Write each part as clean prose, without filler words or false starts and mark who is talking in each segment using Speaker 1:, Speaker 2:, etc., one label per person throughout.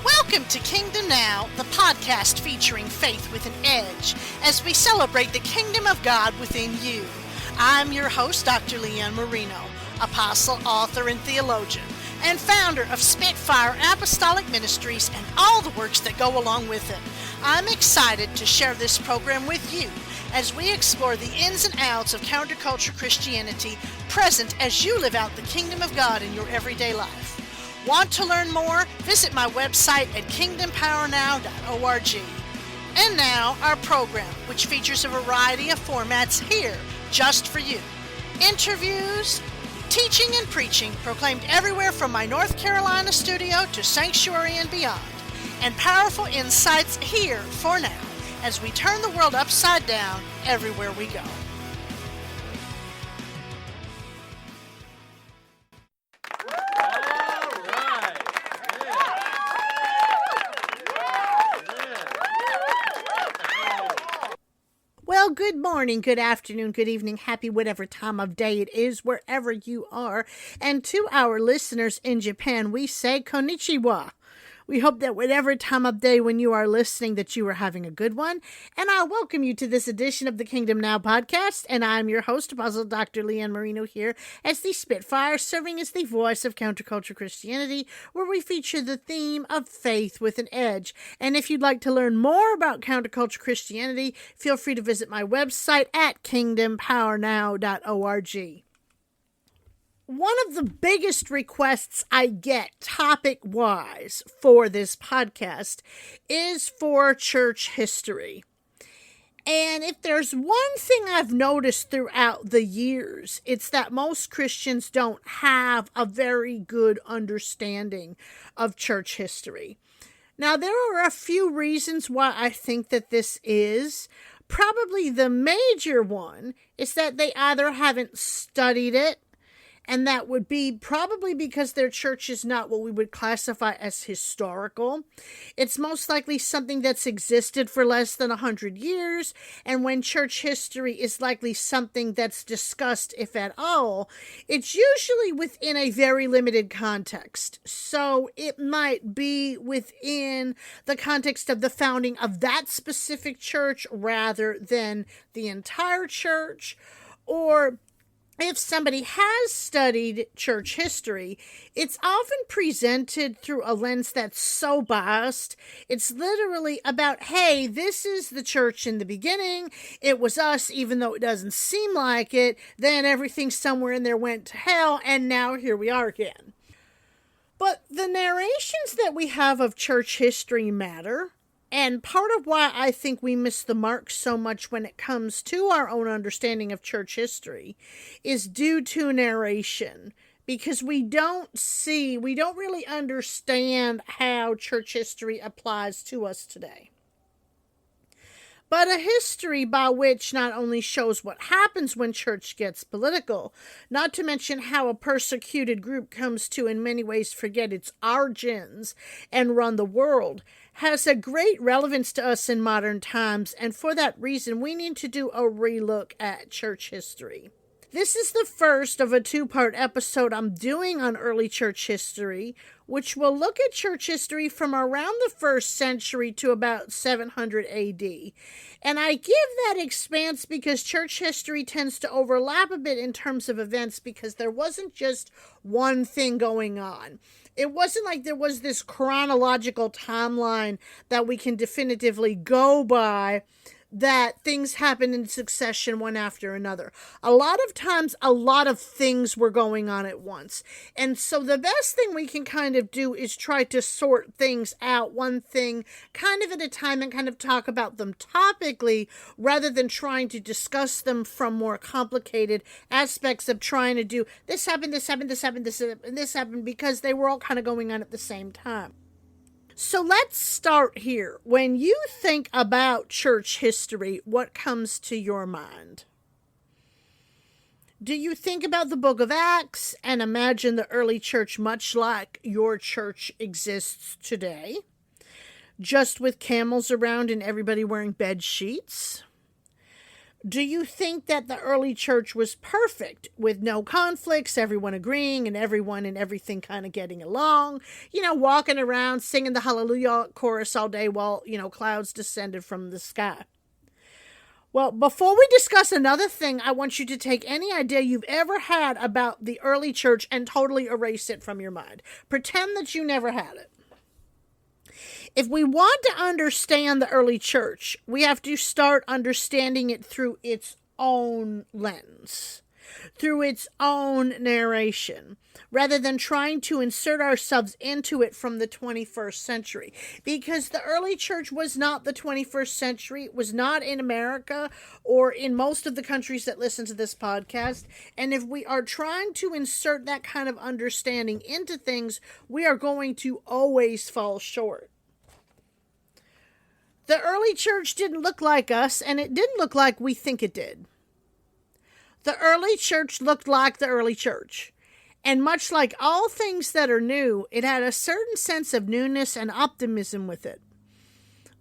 Speaker 1: Welcome to Kingdom Now, the podcast featuring faith with an edge, as we celebrate the kingdom of God within you. I'm your host, Dr. Leanne Marino, apostle, author, and theologian, and founder of Spitfire Apostolic Ministries and all the works that go along with it. I'm excited to share this program with you as we explore the ins and outs of counterculture Christianity present as you live out the kingdom of God in your everyday life. Want to learn more? Visit my website at kingdompowernow.org. And now, our program, which features a variety of formats here just for you. Interviews, teaching and preaching proclaimed everywhere from my North Carolina studio to Sanctuary and beyond. And powerful insights here for now as we turn the world upside down everywhere we go. Well, good morning, good afternoon, good evening, happy whatever time of day it is, wherever you are. And to our listeners in Japan, we say konnichiwa. We hope that whatever time of day when you are listening that you are having a good one. And I welcome you to this edition of the Kingdom Now podcast. And I'm your host, Apostle Dr. Leanne Marino, here as the Spitfire, serving as the voice of counterculture Christianity, where we feature the theme of faith with an edge. And if you'd like to learn more about counterculture Christianity, feel free to visit my website at kingdompowernow.org. One of the biggest requests I get topic-wise for this podcast is for church history. And if there's one thing I've noticed throughout the years, it's that most Christians don't have a very good understanding of church history. Now, there are a few reasons why I think that this is. Probably the major one is that they either haven't studied it, and that would be probably because their church is not what we would classify as historical. It's most likely something that's existed for less than 100 years. And when church history is likely something that's discussed, if at all, it's usually within a very limited context. So it might be within the context of the founding of that specific church rather than the entire church. Or if somebody has studied church history, it's often presented through a lens that's so biased. It's literally about, hey, this is the church in the beginning. It was us, even though it doesn't seem like it. Then everything somewhere in there went to hell, and now here we are again. But the narrations that we have of church history matter. And part of why I think we miss the mark so much when it comes to our own understanding of church history is due to narration. Because we don't really understand how church history applies to us today. But a history by which not only shows what happens when church gets political, not to mention how a persecuted group comes to in many ways forget its origins and run the world, has a great relevance to us in modern times, and for that reason we need to do a relook at church history. This is the first of a two-part episode I'm doing on early church history, which will look at church history from around the 1st century to about 700 AD. And I give that expanse because church history tends to overlap a bit in terms of events because there wasn't just one thing going on. It wasn't like there was this chronological timeline that we can definitively go by, that things happened in succession one after another. A lot of times, a lot of things were going on at once. And so the best thing we can kind of do is try to sort things out, one thing kind of at a time, and kind of talk about them topically rather than trying to discuss them from more complicated aspects of trying to do this happened, this happened, this happened, this happened, because they were all kind of going on at the same time. So let's start here. When you think about church history, what comes to your mind? Do you think about the book of Acts and imagine the early church much like your church exists today? Just with camels around and everybody wearing bed sheets? Do you think that the early church was perfect with no conflicts, everyone agreeing and everyone and everything kind of getting along, walking around singing the hallelujah chorus all day while, clouds descended from the sky? Well, before we discuss another thing, I want you to take any idea you've ever had about the early church and totally erase it from your mind. Pretend that you never had it. If we want to understand the early church, we have to start understanding it through its own lens, through its own narration, rather than trying to insert ourselves into it from the 21st century. Because the early church was not the 21st century, it was not in America or in most of the countries that listen to this podcast. And if we are trying to insert that kind of understanding into things, we are going to always fall short. The early church didn't look like us, and it didn't look like we think it did. The early church looked like the early church. And much like all things that are new, it had a certain sense of newness and optimism with it.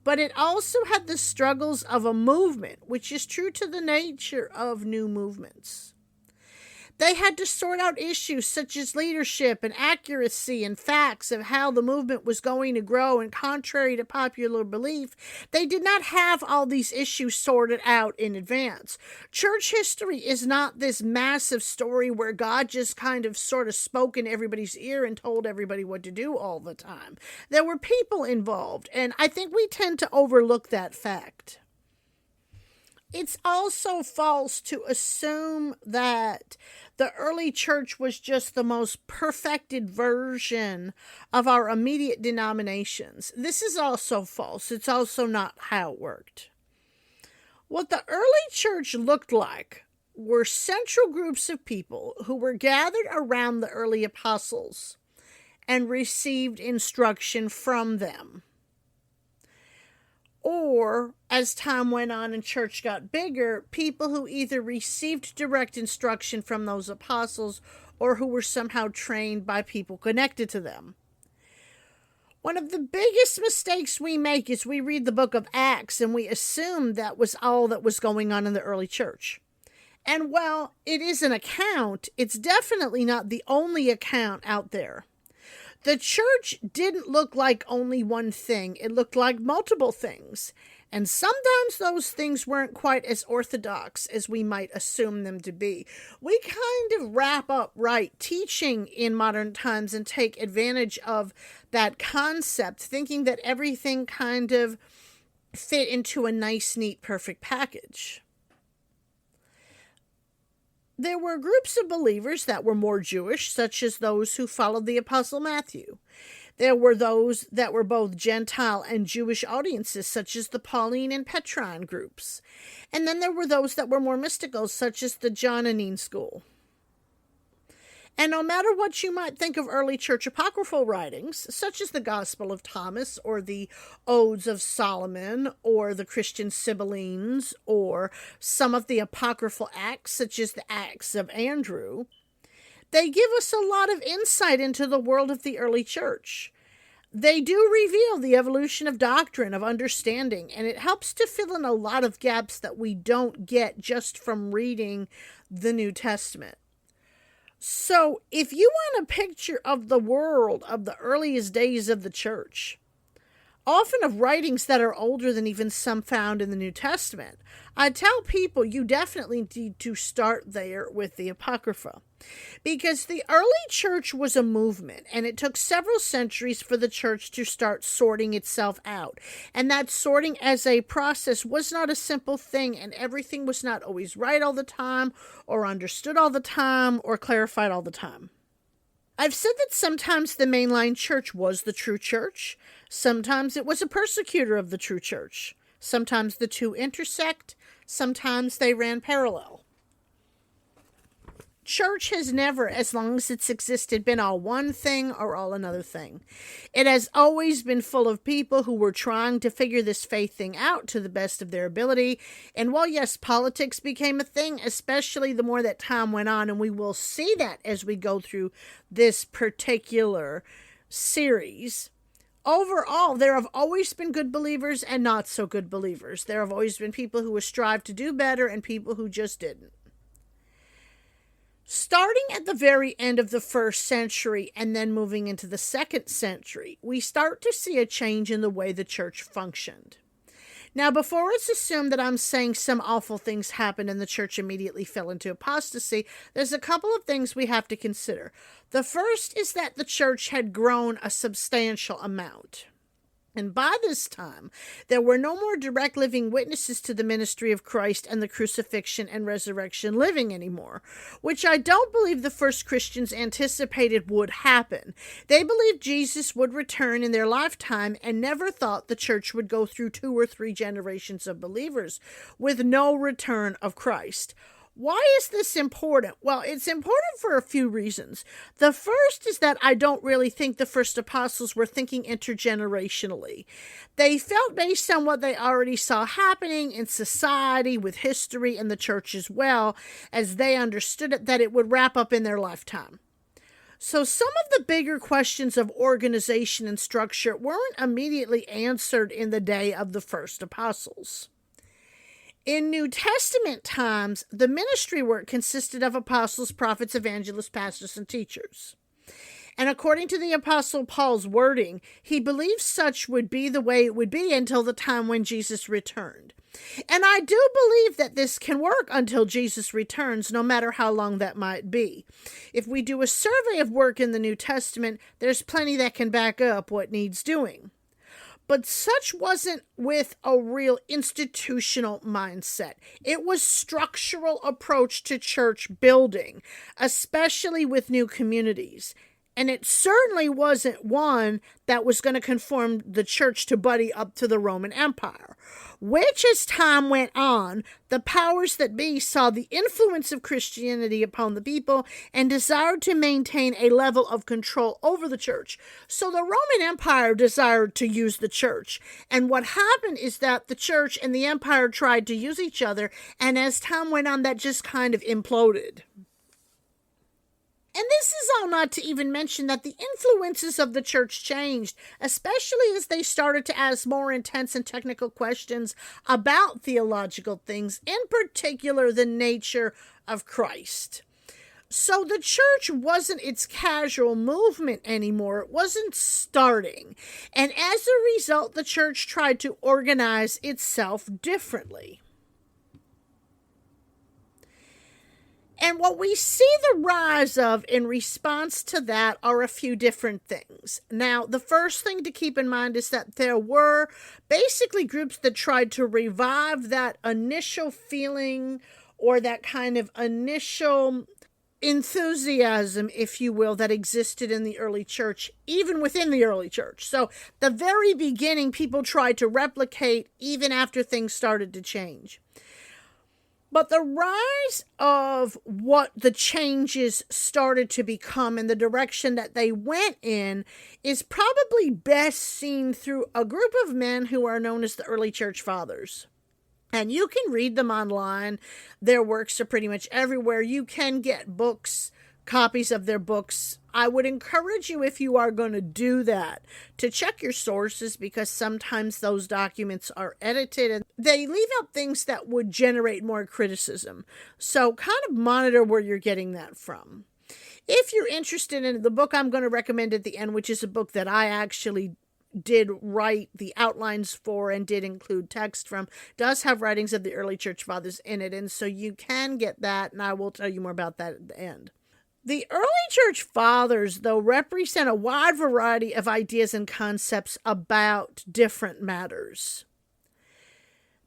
Speaker 1: But it also had the struggles of a movement, which is true to the nature of new movements. They had to sort out issues such as leadership and accuracy and facts of how the movement was going to grow, and contrary to popular belief, they did not have all these issues sorted out in advance. Church history is not this massive story where God just kind of sort of spoke in everybody's ear and told everybody what to do all the time. There were people involved, and I think we tend to overlook that fact. It's also false to assume that the early church was just the most perfected version of our immediate denominations. This is also false. It's also not how it worked. What the early church looked like were central groups of people who were gathered around the early apostles and received instruction from them. Or, as time went on and church got bigger, people who either received direct instruction from those apostles or who were somehow trained by people connected to them. One of the biggest mistakes we make is we read the book of Acts and we assume that was all that was going on in the early church. And while it is an account, it's definitely not the only account out there. The church didn't look like only one thing. It looked like multiple things. And sometimes those things weren't quite as orthodox as we might assume them to be. We kind of wrap up right teaching in modern times and take advantage of that concept, thinking that everything kind of fit into a nice, neat, perfect package. There were groups of believers that were more Jewish, such as those who followed the Apostle Matthew. There were those that were both Gentile and Jewish audiences, such as the Pauline and Petrine groups. And then there were those that were more mystical, such as the Johannine school. And no matter what you might think of early church apocryphal writings, such as the Gospel of Thomas or the Odes of Solomon or the Christian Sibyllines or some of the apocryphal Acts, such as the Acts of Andrew, they give us a lot of insight into the world of the early church. They do reveal the evolution of doctrine, of understanding, and it helps to fill in a lot of gaps that we don't get just from reading the New Testament. So, if you want a picture of the world of the earliest days of the church, often of writings that are older than even some found in the New Testament, I tell people you definitely need to start there with the Apocrypha. Because the early church was a movement, and it took several centuries for the church to start sorting itself out. And that sorting as a process was not a simple thing, and everything was not always right all the time, or understood all the time, or clarified all the time. I've said that sometimes the mainline church was the true church. Sometimes it was a persecutor of the true church. Sometimes the two intersect. Sometimes they ran parallel. Church has never, as long as it's existed, been all one thing or all another thing. It has always been full of people who were trying to figure this faith thing out to the best of their ability. And while, yes, politics became a thing, especially the more that time went on, and we will see that as we go through this particular series, overall, there have always been good believers and not so good believers. There have always been people who strive to do better and people who just didn't. Starting at the very end of the first century and then moving into the second century, we start to see a change in the way the church functioned. Now, before it's assumed that I'm saying some awful things happened and the church immediately fell into apostasy, there's a couple of things we have to consider. The first is that the church had grown a substantial amount. And by this time, there were no more direct living witnesses to the ministry of Christ and the crucifixion and resurrection living anymore, which I don't believe the first Christians anticipated would happen. They believed Jesus would return in their lifetime and never thought the church would go through 2 or 3 generations of believers with no return of Christ. Why is this important? Well, it's important for a few reasons. The first is that I don't really think the first apostles were thinking intergenerationally. They felt, based on what they already saw happening in society, with history, and the church as well, as they understood it, that it would wrap up in their lifetime. So some of the bigger questions of organization and structure weren't immediately answered in the day of the first apostles. In New Testament times, the ministry work consisted of apostles, prophets, evangelists, pastors, and teachers. And according to the Apostle Paul's wording, he believed such would be the way it would be until the time when Jesus returned. And I do believe that this can work until Jesus returns, no matter how long that might be. If we do a survey of work in the New Testament, there's plenty that can back up what needs doing. But such wasn't with a real institutional mindset. It was structural approach to church building, especially with new communities. And it certainly wasn't one that was going to conform the church to buddy up to the Roman Empire, which, as time went on, the powers that be saw the influence of Christianity upon the people and desired to maintain a level of control over the church. So the Roman Empire desired to use the church. And what happened is that the church and the empire tried to use each other, and as time went on, that just kind of imploded. And this is all not to even mention that the influences of the church changed, especially as they started to ask more intense and technical questions about theological things, in particular the nature of Christ. So the church wasn't its casual movement anymore. It wasn't starting. And as a result, the church tried to organize itself differently. And what we see the rise of in response to that are a few different things. Now, the first thing to keep in mind is that there were basically groups that tried to revive that initial feeling or that kind of initial enthusiasm, if you will, that existed in the early church, even within the early church. So the very beginning, people tried to replicate even after things started to change. But the rise of what the changes started to become and the direction that they went in is probably best seen through a group of men who are known as the early church fathers. And you can read them online. Their works are pretty much everywhere. You can get books, copies of their books. I would encourage you, if you are going to do that, to check your sources, because sometimes those documents are edited and they leave out things that would generate more criticism. So kind of monitor where you're getting that from. If you're interested in the book I'm going to recommend at the end, which is a book that I actually did write the outlines for and did include text from, does have writings of the early church fathers in it. And so you can get that, and I will tell you more about that at the end. The early church fathers, though, represent a wide variety of ideas and concepts about different matters.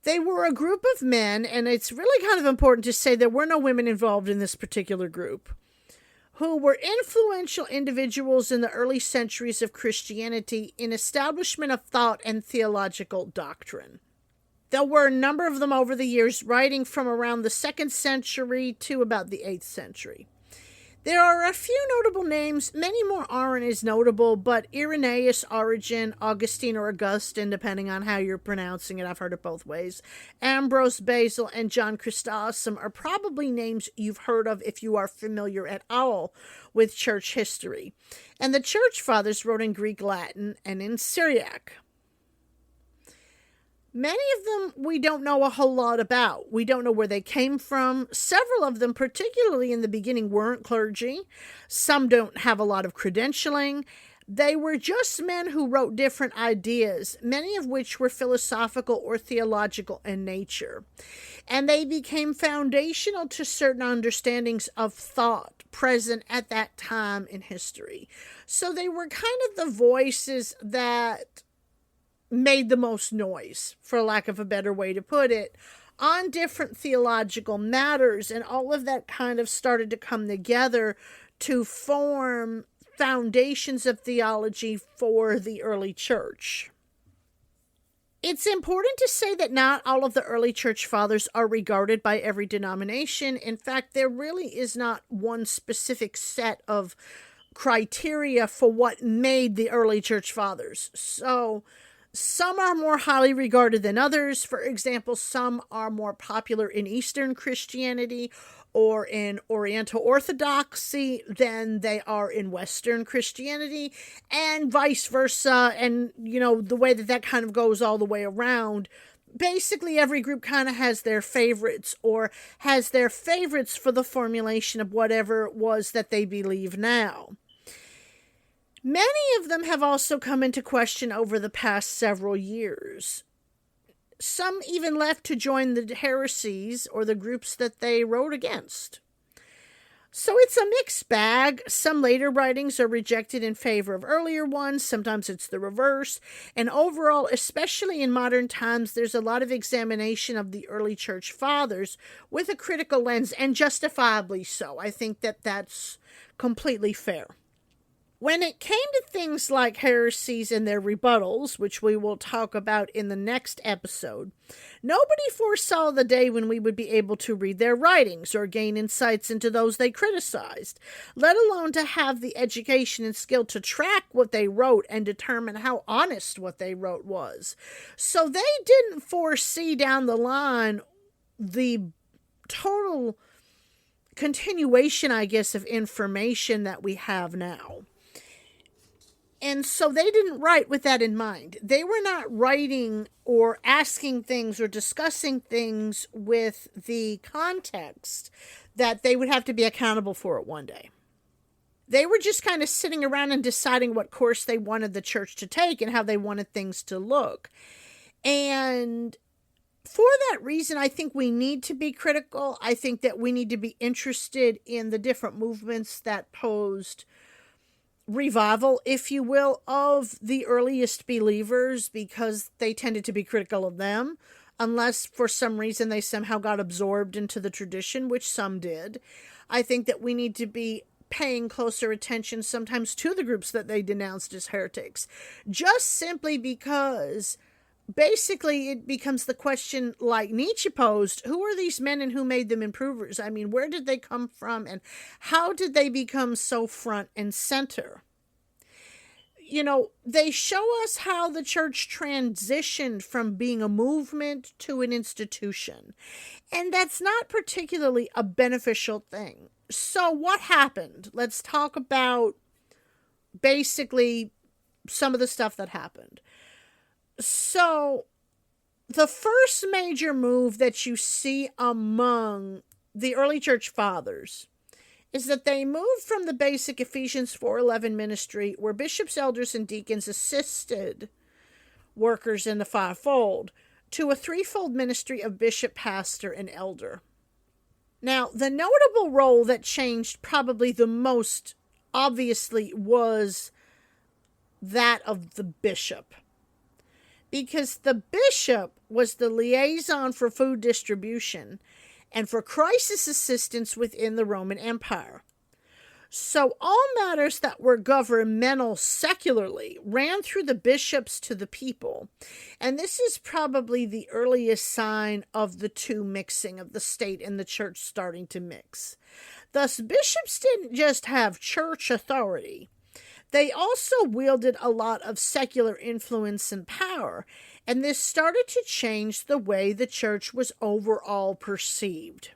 Speaker 1: They were a group of men, and it's really kind of important to say there were no women involved in this particular group, who were influential individuals in the early centuries of Christianity in establishment of thought and theological doctrine. There were a number of them over the years, writing from around the 2nd century to about the 8th century. There are a few notable names. Many more aren't as notable, but Irenaeus, Origen, Augustine, or Augustine, depending on how you're pronouncing it. I've heard it both ways. Ambrose, Basil, and John Chrysostom are probably names you've heard of if you are familiar at all with church history. And the church fathers wrote in Greek, Latin, and in Syriac. Many of them we don't know a whole lot about. We don't know where they came from. Several of them, particularly in the beginning, weren't clergy. Some don't have a lot of credentialing. They were just men who wrote different ideas, many of which were philosophical or theological in nature. And they became foundational to certain understandings of thought present at that time in history. So they were kind of the voices that made the most noise, for lack of a better way to put it, on different theological matters, and all of that kind of started to come together to form foundations of theology for the early church. It's important to say that not all of the early church fathers are regarded by every denomination. In fact, there really is not one specific set of criteria for what made the early church fathers. So some are more highly regarded than others. For example, some are more popular in Eastern Christianity or in Oriental Orthodoxy than they are in Western Christianity, and vice versa. And, the way that kind of goes all the way around. Basically, every group kind of has their favorites, or has their favorites for the formulation of whatever it was that they believe now. Many of them have also come into question over the past several years. Some even left to join the heresies or the groups that they wrote against. So it's a mixed bag. Some later writings are rejected in favor of earlier ones. Sometimes it's the reverse. And overall, especially in modern times, there's a lot of examination of the early church fathers with a critical lens, and justifiably so. I think that that's completely fair. When it came to things like heresies and their rebuttals, which we will talk about in the next episode, nobody foresaw the day when we would be able to read their writings or gain insights into those they criticized, let alone to have the education and skill to track what they wrote and determine how honest what they wrote was. So they didn't foresee down the line the total continuation, I guess, of information that we have now. And so they didn't write with that in mind. They were not writing or asking things or discussing things with the context that they would have to be accountable for it one day. They were just kind of sitting around and deciding what course they wanted the church to take and how they wanted things to look. And for that reason, I think we need to be critical. I think that we need to be interested in the different movements that posed revival, if you will, of the earliest believers, because they tended to be critical of them, unless for some reason they somehow got absorbed into the tradition, which some did. I think that we need to be paying closer attention sometimes to the groups that they denounced as heretics, just simply because basically it becomes the question, like Nietzsche posed, who are these men and who made them improvers? I mean, where did they come from and how did they become so front and center? They show us how the church transitioned from being a movement to an institution. And that's not particularly a beneficial thing. So what happened? Let's talk about basically some of the stuff that happened. So the first major move that you see among the early church fathers is that they moved from the basic Ephesians 4:11 ministry, where bishops, elders, and deacons assisted workers in the fivefold, to a threefold ministry of bishop, pastor, and elder. Now, the notable role that changed probably the most obviously was that of the bishop, because the bishop was the liaison for food distribution and for crisis assistance within the Roman Empire. So all matters that were governmental secularly ran through the bishops to the people. And this is probably the earliest sign of the two mixing, of the state and the church starting to mix. Thus, bishops didn't just have church authority. They also wielded a lot of secular influence and power, and this started to change the way the church was overall perceived.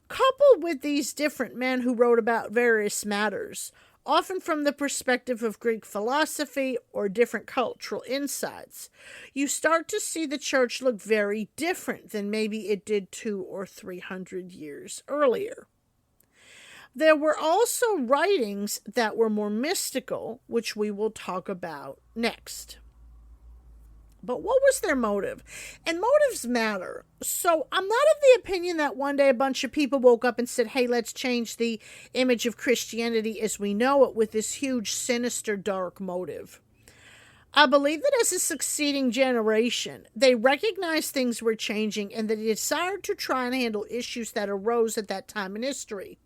Speaker 1: Coupled with these different men who wrote about various matters, often from the perspective of Greek philosophy or different cultural insights, you start to see the church look very different than maybe it did 200 or 300 years earlier. There were also writings that were more mystical, which we will talk about next. But what was their motive? And motives matter. So I'm not of the opinion that one day a bunch of people woke up and said, hey, let's change the image of Christianity as we know it with this huge, sinister, dark motive. I believe that as a succeeding generation, they recognized things were changing and they desired to try and handle issues that arose at that time in history.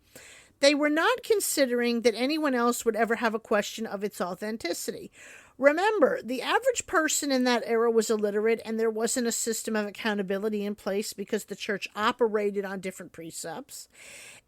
Speaker 1: They were not considering that anyone else would ever have a question of its authenticity. Remember, the average person in that era was illiterate and there wasn't a system of accountability in place because the church operated on different precepts.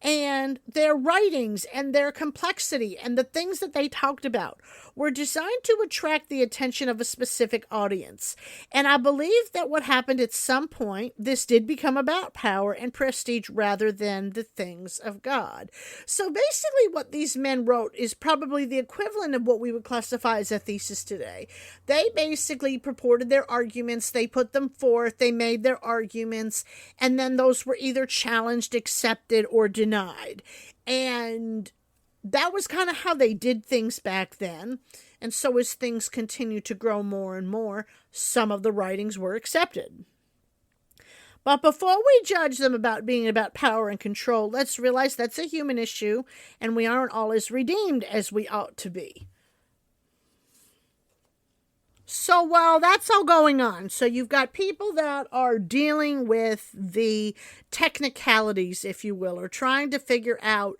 Speaker 1: And their writings and their complexity and the things that they talked about were designed to attract the attention of a specific audience. And I believe that what happened at some point, this did become about power and prestige rather than the things of God. So basically what these men wrote is probably the equivalent of what we would classify as a thesis today. They basically purported their arguments, they put them forth, they made their arguments, and then those were either challenged, accepted, or denied. And that was kind of how they did things back then. And so as things continue to grow more and more, some of the writings were accepted. But before we judge them about being about power and control, let's realize that's a human issue, and we aren't all as redeemed as we ought to be. So while that's all going on, so you've got people that are dealing with the technicalities, if you will, or trying to figure out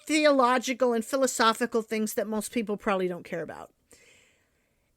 Speaker 1: theological and philosophical things that most people probably don't care about.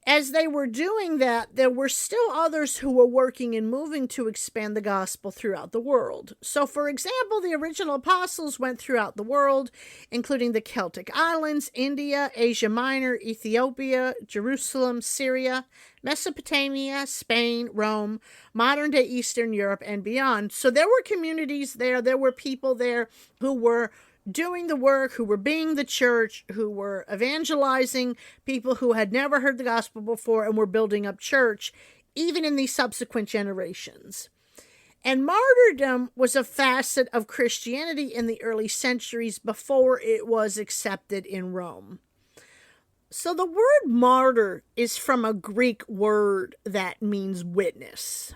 Speaker 1: As they were doing that, there were still others who were working and moving to expand the gospel throughout the world. So, for example, the original apostles went throughout the world, including the Celtic Islands, India, Asia Minor, Ethiopia, Jerusalem, Syria, Mesopotamia, Spain, Rome, modern-day Eastern Europe, and beyond. So there were communities there, there were people there who were doing the work, who were being the church, who were evangelizing people who had never heard the gospel before and were building up church, even in these subsequent generations. And martyrdom was a facet of Christianity in the early centuries before it was accepted in Rome. So the word martyr is from a Greek word that means witness.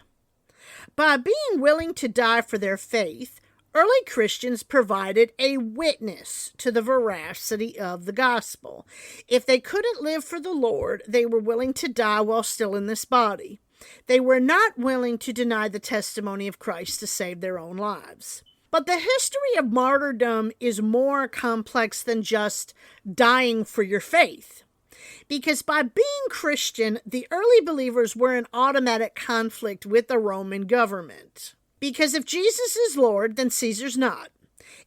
Speaker 1: By being willing to die for their faith, early Christians provided a witness to the veracity of the gospel. If they couldn't live for the Lord, they were willing to die while still in this body. They were not willing to deny the testimony of Christ to save their own lives. But the history of martyrdom is more complex than just dying for your faith. Because by being Christian, the early believers were in automatic conflict with the Roman government. Because if Jesus is Lord, then Caesar's not.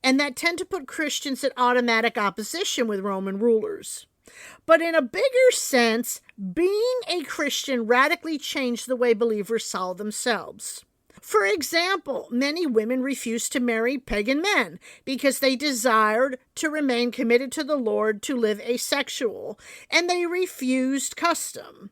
Speaker 1: And that tend to put Christians at automatic opposition with Roman rulers. But in a bigger sense, being a Christian radically changed the way believers saw themselves. For example, many women refused to marry pagan men because they desired to remain committed to the Lord, to live asexual, and they refused custom.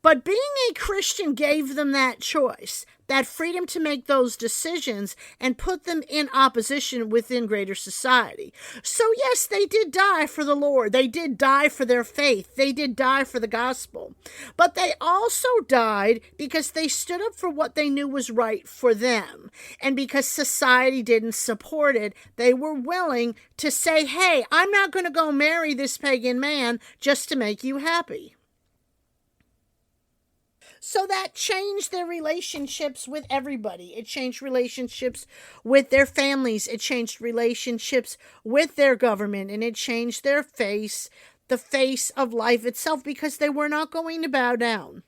Speaker 1: But being a Christian gave them that choice, that freedom to make those decisions and put them in opposition within greater society. So yes, they did die for the Lord. They did die for their faith. They did die for the gospel. But they also died because they stood up for what they knew was right for them. And because society didn't support it, they were willing to say, hey, I'm not going to go marry this pagan man just to make you happy. So that changed their relationships with everybody. It changed relationships with their families. It changed relationships with their government. And it changed the face of life itself, because they were not going to bow down.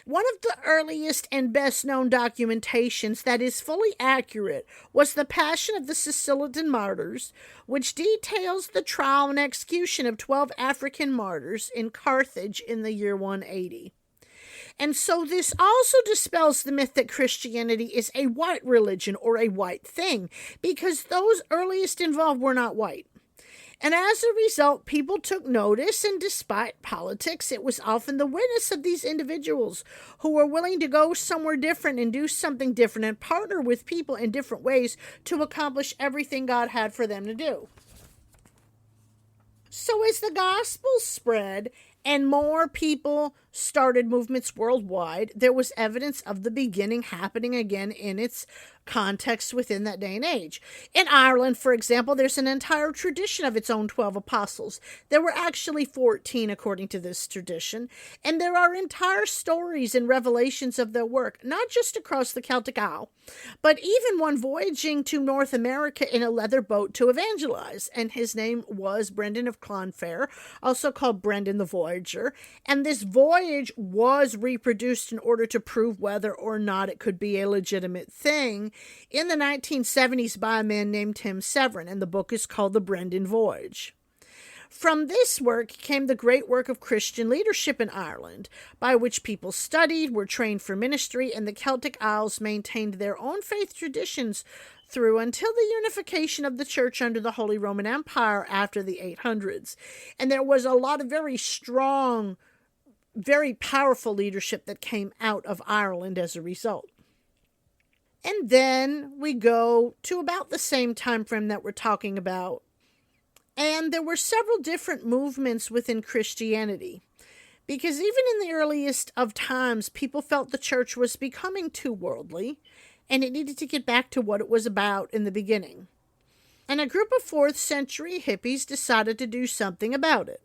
Speaker 1: One of the earliest and best known documentations that is fully accurate was The Passion of the Sicilian Martyrs, which details the trial and execution of 12 African martyrs in Carthage in the year 180. And so this also dispels the myth that Christianity is a white religion or a white thing, because those earliest involved were not white. And as a result, people took notice, and despite politics, it was often the witness of these individuals who were willing to go somewhere different and do something different and partner with people in different ways to accomplish everything God had for them to do. So as the gospel spread and more people started movements worldwide, there was evidence of the beginning happening again in its context within that day and age. In Ireland, for example, there's an entire tradition of its own 12 apostles. There were actually 14 according to this tradition, and there are entire stories and revelations of their work, not just across the Celtic Isle, but even one voyaging to North America in a leather boat to evangelize, and his name was Brendan of Clonfair, also called Brendan the Voyager, and this voyage was reproduced in order to prove whether or not it could be a legitimate thing in the 1970s by a man named Tim Severin, and the book is called The Brendan Voyage. From this work came the great work of Christian leadership in Ireland, by which people studied, were trained for ministry, and the Celtic Isles maintained their own faith traditions through until the unification of the church under the Holy Roman Empire after the 800s. And there was a lot of very strong, very powerful leadership that came out of Ireland as a result. And then we go to about the same time frame that we're talking about. And there were several different movements within Christianity. Because even in the earliest of times, people felt the church was becoming too worldly, and it needed to get back to what it was about in the beginning. And a group of 4th century hippies decided to do something about it.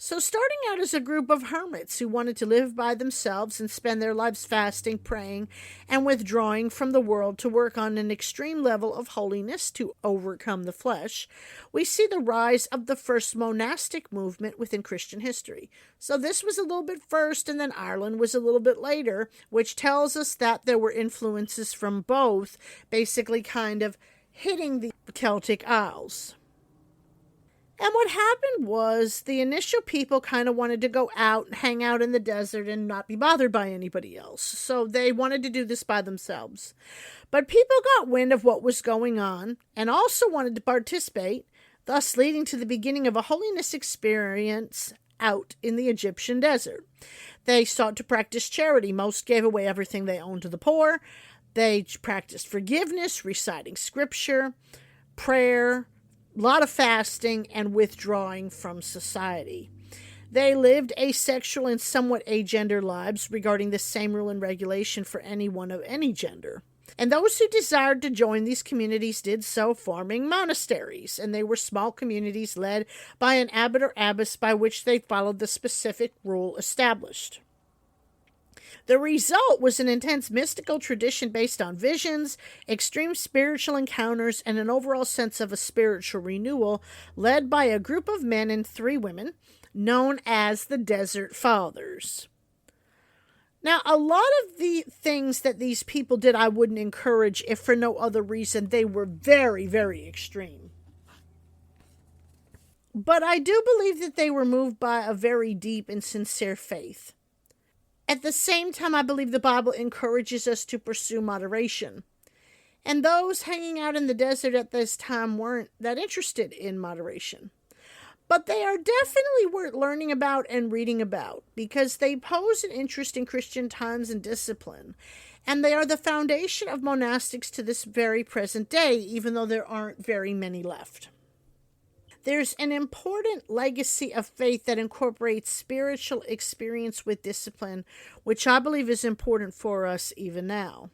Speaker 1: So starting out as a group of hermits who wanted to live by themselves and spend their lives fasting, praying, and withdrawing from the world to work on an extreme level of holiness to overcome the flesh, we see the rise of the first monastic movement within Christian history. So this was a little bit first, and then Ireland was a little bit later, which tells us that there were influences from both, basically kind of hitting the Celtic Isles. And what happened was the initial people kind of wanted to go out and hang out in the desert and not be bothered by anybody else. So they wanted to do this by themselves. But people got wind of what was going on and also wanted to participate, thus leading to the beginning of a holiness experience out in the Egyptian desert. They sought to practice charity. Most gave away everything they owned to the poor. They practiced forgiveness, reciting scripture, prayer, a lot of fasting, and withdrawing from society. They lived asexual and somewhat agender lives regarding the same rule and regulation for anyone of any gender. And those who desired to join these communities did so, forming monasteries, and they were small communities led by an abbot or abbess by which they followed the specific rule established. The result was an intense mystical tradition based on visions, extreme spiritual encounters, and an overall sense of a spiritual renewal led by a group of men and 3 women known as the Desert Fathers. Now, a lot of the things that these people did I wouldn't encourage if for no other reason they were very, very extreme. But I do believe that they were moved by a very deep and sincere faith. At the same time, I believe the Bible encourages us to pursue moderation. And those hanging out in the desert at this time weren't that interested in moderation. But they are definitely worth learning about and reading about because they pose an interest in Christian times and discipline. And they are the foundation of monastics to this very present day, even though there aren't very many left. There's an important legacy of faith that incorporates spiritual experience with discipline, which I believe is important for us even now.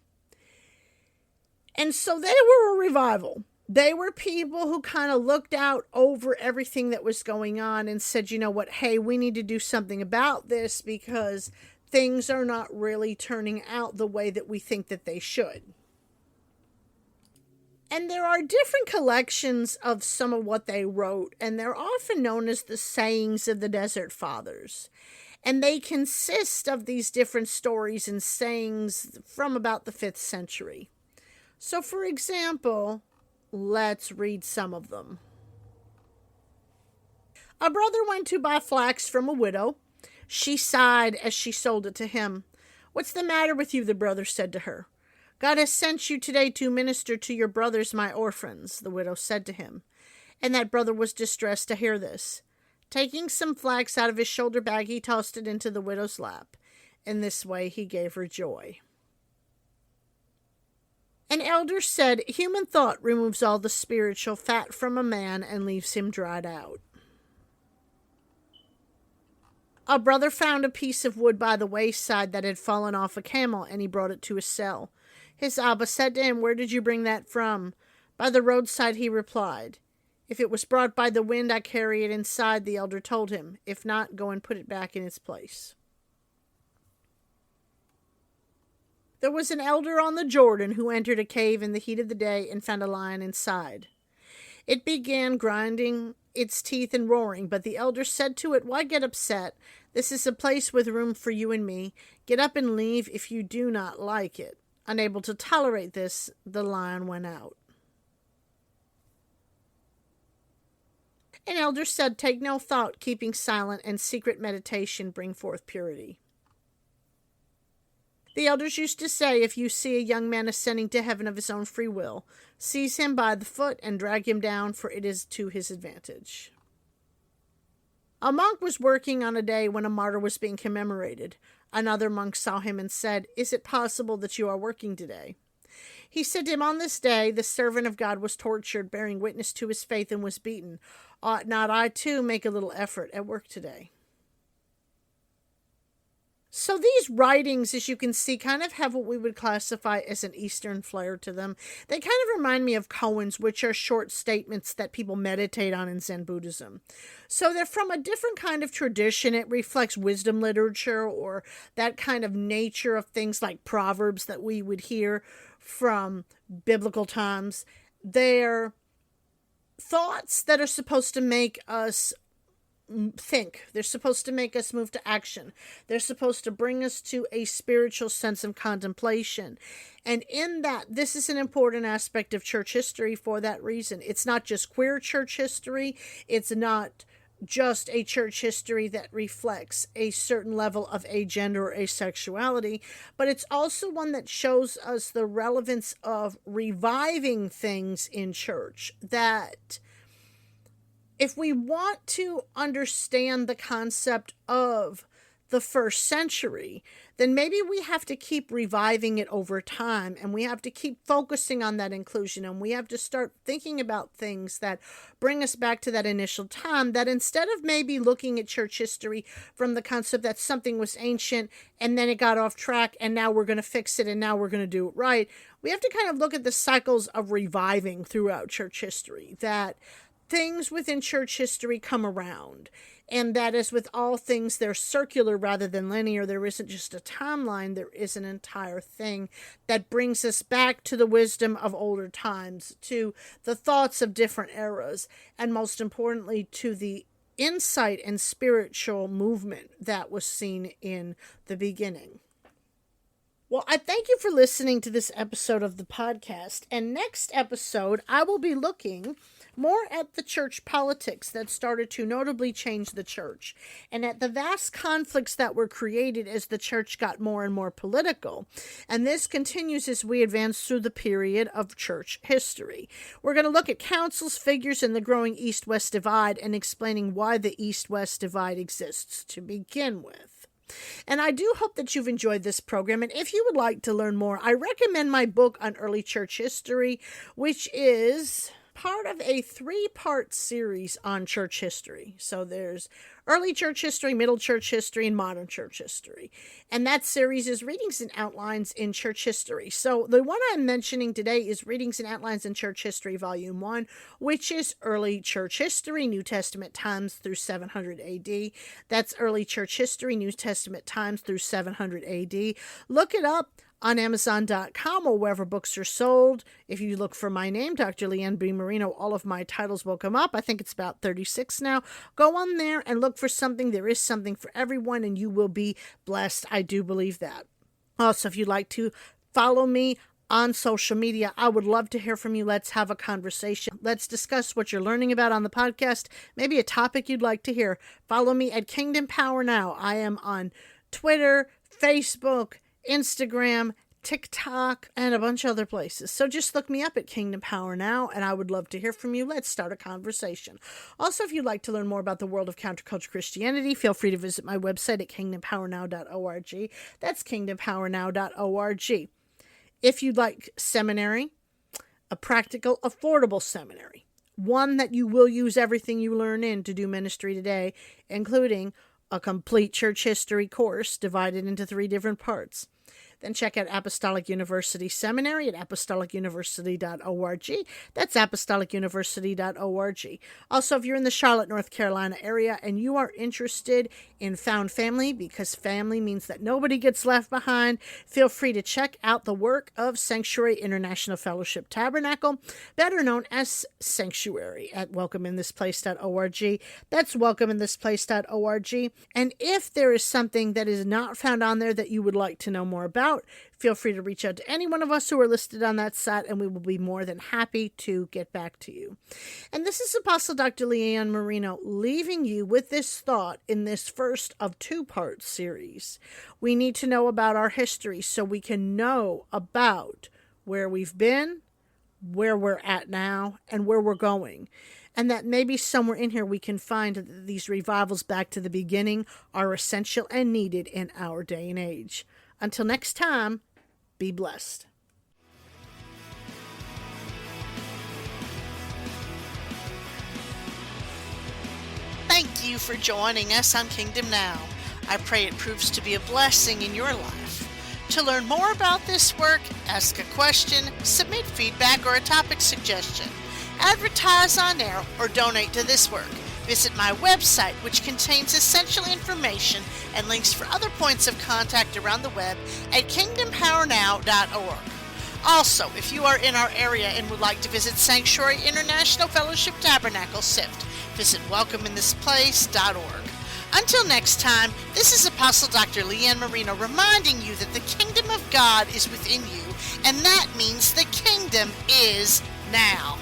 Speaker 1: And so they were a revival. They were people who kind of looked out over everything that was going on and said, you know what, hey, we need to do something about this because things are not really turning out the way that we think that they should. And there are different collections of some of what they wrote, and they're often known as the sayings of the Desert Fathers. And they consist of these different stories and sayings from about the 5th century. So, for example, let's read some of them. A brother went to buy flax from a widow. She sighed as she sold it to him. "What's the matter with you?" the brother said to her. "God has sent you today to minister to your brothers, my orphans," the widow said to him. And that brother was distressed to hear this. Taking some flax out of his shoulder bag, he tossed it into the widow's lap. In this way, he gave her joy. An elder said, "Human thought removes all the spiritual fat from a man and leaves him dried out." A brother found a piece of wood by the wayside that had fallen off a camel, and he brought it to his cell. His Abba said to him, "Where did you bring that from?" "By the roadside," he replied. "If it was brought by the wind, I carry it inside," the elder told him. "If not, go and put it back in its place." There was an elder on the Jordan who entered a cave in the heat of the day and found a lion inside. It began grinding its teeth and roaring, but the elder said to it, "Why get upset? This is a place with room for you and me. Get up and leave if you do not like it." Unable to tolerate this, the lion went out. An elder said, "Take no thought, keeping silent and secret meditation bring forth purity." The elders used to say, "If you see a young man ascending to heaven of his own free will, seize him by the foot and drag him down, for it is to his advantage." A monk was working on a day when a martyr was being commemorated. Another monk saw him and said, "Is it possible that you are working today?" He said to him, "On this day, the servant of God was tortured, bearing witness to his faith, and was beaten. Ought not I, too, make a little effort at work today?" So these writings, as you can see, kind of have what we would classify as an Eastern flair to them. They kind of remind me of koans, which are short statements that people meditate on in Zen Buddhism. So they're from a different kind of tradition. It reflects wisdom literature or that kind of nature of things like proverbs that we would hear from biblical times. They're thoughts that are supposed to make us think. They're supposed to make us move to action. They're supposed to bring us to a spiritual sense of contemplation. And in that, this is an important aspect of church history for that reason. It's not just queer church history. It's not just a church history that reflects a certain level of agender or asexuality, but it's also one that shows us the relevance of reviving things in church, that if we want to understand the concept of the first century, then maybe we have to keep reviving it over time, and we have to keep focusing on that inclusion, and we have to start thinking about things that bring us back to that initial time, that instead of maybe looking at church history from the concept that something was ancient and then it got off track and now we're going to fix it and now we're going to do it right, we have to kind of look at the cycles of reviving throughout church history, that things within church history come around, and that as with all things, they're circular rather than linear. There isn't just a timeline, there is an entire thing that brings us back to the wisdom of older times, to the thoughts of different eras, and most importantly, to the insight and spiritual movement that was seen in the beginning. Well, I thank you for listening to this episode of the podcast, and next episode, I will be looking more at the church politics that started to notably change the church, and at the vast conflicts that were created as the church got more and more political. And this continues as we advance through the period of church history. We're going to look at councils, figures, and the growing East-West divide, and explaining why the East-West divide exists to begin with. And I do hope that you've enjoyed this program, and if you would like to learn more, I recommend my book on early church history, which is part of a 3-part series on church history. So there's early church history, middle church history, and modern church history. And that series is Readings and Outlines in Church History. So the one I'm mentioning today is Readings and Outlines in Church History, Volume 1, which is early church history, New Testament times through 700 AD. That's early church history, New Testament times through 700 AD. Look it up on Amazon.com or wherever books are sold. If you look for my name, Dr. Leanne B. Marino, all of my titles will come up. I think it's about 36 now. Go on there and look for something. There is something for everyone, and you will be blessed. I do believe that. Also, if you'd like to follow me on social media, I would love to hear from you. Let's have a conversation. Let's discuss what you're learning about on the podcast, maybe a topic you'd like to hear. Follow me at Kingdom Power Now. I am on Twitter, Facebook, Instagram, TikTok, and a bunch of other places. So just look me up at Kingdom Power Now, and I would love to hear from you. Let's start a conversation. Also, if you'd like to learn more about the world of counterculture Christianity, feel free to visit my website at kingdompowernow.org. That's kingdompowernow.org. If you'd like seminary, a practical, affordable seminary, one that you will use everything you learn in to do ministry today, including a complete church history course divided into 3 different parts, then check out Apostolic University Seminary at apostolicuniversity.org. That's apostolicuniversity.org. Also, if you're in the Charlotte, North Carolina area and you are interested in Found Family, because family means that nobody gets left behind, feel free to check out the work of Sanctuary International Fellowship Tabernacle, better known as Sanctuary, at welcomeinthisplace.org. That's welcomeinthisplace.org. And if there is something that is not found on there that you would like to know more about, feel free to reach out to any one of us who are listed on that site, and we will be more than happy to get back to you. And this is Apostle Dr. Leanne Marino leaving you with this thought in this first of 2-part series. We need to know about our history so we can know about where we've been, where we're at now, and where we're going. And that maybe somewhere in here we can find that these revivals back to the beginning are essential and needed in our day and age. Until next time, be blessed. Thank you for joining us on Kingdom Now. I pray it proves to be a blessing in your life. To learn more about this work, ask a question, submit feedback or a topic suggestion, advertise on air, or donate to this work, visit my website, which contains essential information and links for other points of contact around the web at kingdompowernow.org. Also, if you are in our area and would like to visit Sanctuary International Fellowship Tabernacle SIFT, visit welcomeinthisplace.org. Until next time, this is Apostle Dr. Leanne Marino reminding you that the kingdom of God is within you, and that means the kingdom is now.